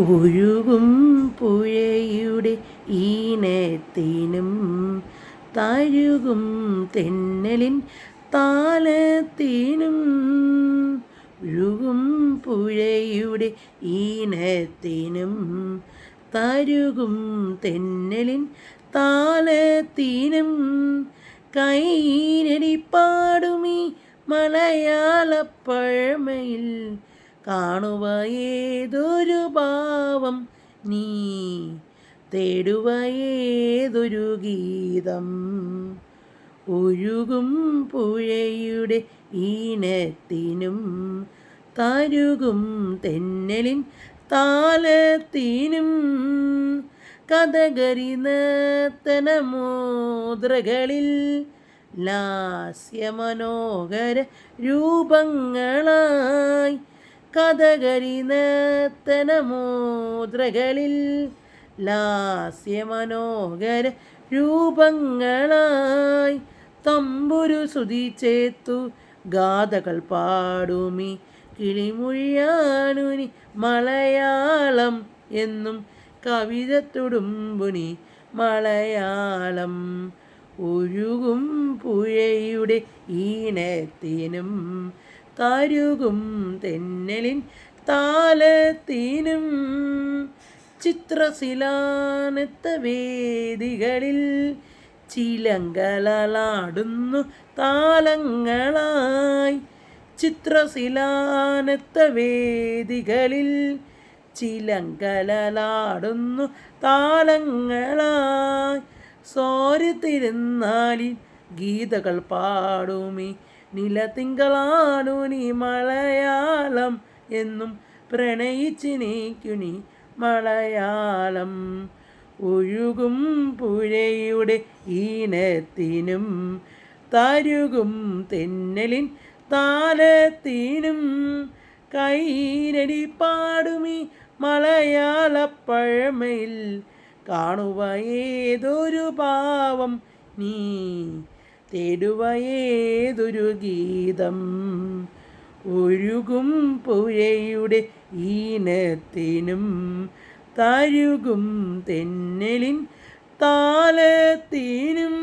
ഒഴുകും പുഴയുടെ ഈണത്തിനും തഴുകും തെന്നലിൻ താളത്തിനും ഒഴുകും പുഴയുടെ ഈണത്തിനും തഴുകും തെന്നലിൻ താളത്തിനും കൈയിനടി പാടുമീ മലയാള പഴമയിൽ കാണുക ഏതൊരു ഭാവം നീ തേടുക ഏതൊരു ഗീതം ഒഴുകും പുഴയുടെ ഈണത്തിനും തഴുകും തെന്നലിൻ താളത്തിനും കഥകളി നർത്തനമുദ്രകളിൽ ലാസ്യമനോഹര രൂപങ്ങളായി കഥകളി നർത്തനമുദ്രകളിൽ ലാസ്യമനോഹര രൂപങ്ങളായി തമ്പുരു ശ്രുതി ചേർത്തു ഗാഥകൾ പാടുമി കിളിമൊഴിയാനുനി മലയാളം എന്നും കവിത തുടുമ്പുനി മലയാളം ഒഴുകും പുഴയുടെ ഈണത്തിനും തഴുകും തെന്നലിൻ താളത്തിനും ചിത്രശിലാനത്ത വേദികളിൽ ചിലങ്കലാടുന്നു താളങ്ങളായി ചിത്രശിലാനത്ത വേദികളിൽ ചിലങ്കലാടുന്നു താളങ്ങളായി സോരി തിരുന്നാലിൽ ഗീതകൾ പാടുമി നിലത്തിങ്കളാണുനി മലയാളം എന്നും പ്രണയിച്ചിനിക്കുനി മലയാളം ഒഴുകും പുഴയുടെ ഈണത്തിനും തഴുകും തെന്നലിൻ താളത്തിനും കൈനടി പാടുമി മലയാള പഴമയിൽ കാണുക ഏതൊരു ഭാവം നീ തേടുക ഏതൊരു ഗീതം ഒഴുകും പുഴയുടെ ഈണത്തിനും തഴുകും തെന്നലിൻ താളത്തിനും